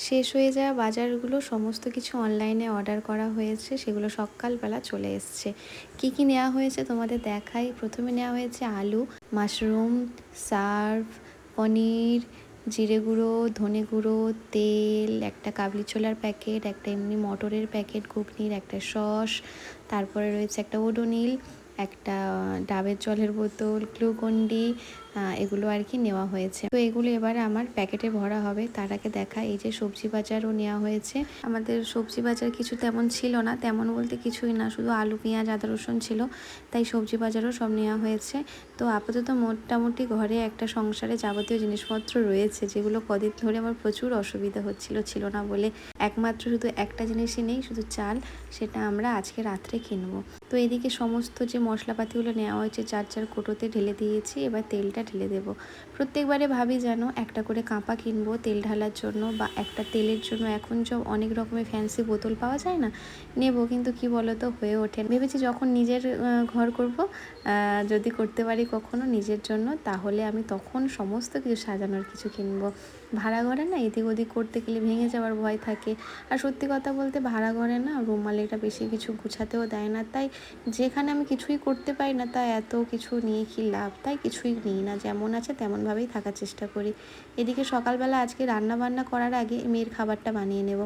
শেষ হয়ে যাওয়া বাজারগুলো সমস্ত কিছু অনলাইনে অর্ডার করা হয়েছে, সেগুলো সকালবেলা চলে এসছে। কি কি নেওয়া হয়েছে তোমাদের দেখাই। প্রথমে নেওয়া হয়েছে আলু, মাশরুম, সার্ফ, পনির, জিরে গুঁড়ো, ধনে গুঁড়ো, তেল, একটা কাবলি ছোলার প্যাকেট, একটা এমনি মটরের প্যাকেট, ঘুগনির একটা সস, তারপরে রয়েছে একটা ওডোনিল, একটা ডাবের জলের বোতল, গ্লুকন্ডি, এগুলো আর কি নেওয়া হয়েছে। তো এগুলো এবারে আমার প্যাকেটে ভরা হবে। তার আগে দেখা, এই যে সবজি বাজারও নেওয়া হয়েছে। আমাদের সবজি বাজার কিছু তেমন ছিল না, তেমন বলতে কিছুই না, শুধু আলু, পেঁয়াজ, আদা, রসুন ছিল, তাই সবজি বাজারও সব নেওয়া হয়েছে। তো আপাতত মোটামুটি ঘরে একটা সংসারে যাবতীয় জিনিসপত্র রয়েছে, যেগুলো কদিন ধরে আমার প্রচুর অসুবিধা ছিল না বলে। একমাত্র শুধু একটা জিনিসই নেই, শুধু চাল, সেটা আমরা আজকে রাত্রে কিনবো। তো এদিকে সমস্ত যে মশলাপাতিগুলো নেওয়া হয়েছে চার কোটোতে ঢেলে দিয়েছি। এবার তেলটা ঢেলে দেবো। প্রত্যেকবারে ভাবি যেন একটা করে কাঁপা কিনবো তেল ঢালার জন্য, বা একটা তেলের জন্য এখন সব অনেক রকমের ফ্যান্সি বোতল পাওয়া যায় না, নেব, কিন্তু কি বলতো হয়ে ওঠে। ভেবেছি যখন নিজের ঘর করব, যদি করতে পারি কখনো নিজের জন্য, তাহলে আমি তখন সমস্ত কিছু সাজানোর কিছু কিনবো। ভাড়া ঘরে না এদিক ওদিক করতে গেলে ভেঙে যাওয়ার ভয় থাকে। আর সত্যি কথা বলতে ভাড়া ঘরে না রুমালিটা বেশি কিছু গুছাতেও দেয় না, তাই যেখানে আমি কিছুই করতে পারি না, তাই এত কিছু নিয়ে কি লাভ, তাই কিছুই নিই না, যেমন আছে তেমনভাবেই থাকার চেষ্টা করি। এদিকে সকালবেলা আজকে রান্না বান্না করার আগে মেয়ের খাবারটা বানিয়ে নেব,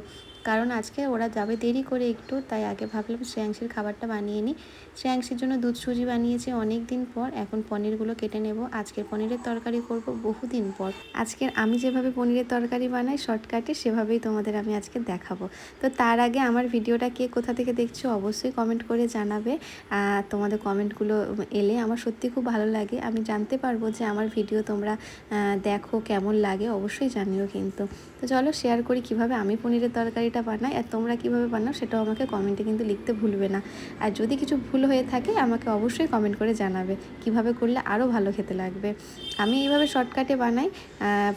কারণ আজকে ওরা যাবে দেরি করে একটু, তাই আগে ভাবলাম শ্রেয়াংশীর খাবারটা বানিয়ে নিই। শ্রেয়াংশীর জন্য দুধ সুজি বানিয়েছি অনেক দিন পর। এখন পনিরগুলো কেটে নেব। আজকের পনিরের তরকারি করব বহুদিন পর। আজকের আমি যেভাবে পনিরের তরকারি বানাই শর্টকাটে, সেভাবেই তোমাদের আমি আজকে দেখাবো। তো তার আগে আমার ভিডিওটা কে কোথা থেকে দেখছো অবশ্যই কমেন্ট করে জানাবে। তোমাদের কমেন্টগুলো এলে আমার সত্যি খুব ভালো লাগে, আমি জানতে পারবো যে আমার ভিডিও তোমরা দেখো, কেমন লাগে অবশ্যই জানিও কিন্তু। তো চলো শেয়ার করি কিভাবে আমি পনিরের তরকারিটা বানাই, আর তোমরা কিভাবে বানাও সেটাও আমাকে কমেন্টে কিন্তু লিখতে ভুলবে না। আর যদি কিছু ভুল হয়ে থাকে আমাকে অবশ্যই কমেন্ট করে জানাবে, কিভাবে করলে আরও ভালো খেতে লাগবে। আমি এইভাবে শর্টকাটে বানাই।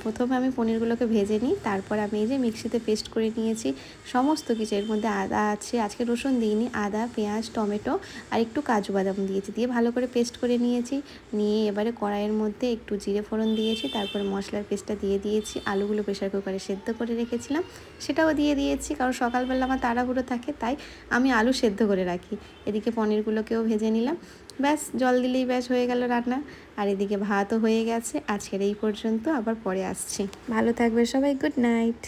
প্রথমে আমি পনিরগুলোকে ভেজে নিই, তারপর আমি এই যে মিক্সিতে পেস্ট করে নিয়েছি সমস্ত কিছু। এর মধ্যে আদা আছে, আজকে রসুন দিইনি, আদা, পেঁয়াজ, টমেটো আর একটু কাজু বাদাম দিয়েছি, দিয়ে ভালো করে পেস্ট করে নিয়েছি। নিয়ে এবারে কড়াইয়ের মধ্যে একটু জিরে ফোড়ন দিয়েছি, তারপরে মশলার পেস্টটা দিয়ে দিয়েছি। আলুগুলো প্রেশার কুকারে সেদ্ধ করে রেখেছিলাম সেটাও দিয়ে দিয়েছি, কারণ সকালবেলা আমার তাড়াহুড়ো থাকে, তাই আমি আলু সেদ্ধ করে রাখি। এদিকে পনিরগুলোকেও ভেজে নিলাম, ব্যাস জল দিলেই ব্যাস হয়ে গেল রান্না। আর এদিকে ভাতও হয়ে গেছে। আজকের এই পর্যন্ত, আবার পরে আসছি। ভালো থাকবে সবাই, গুড নাইট।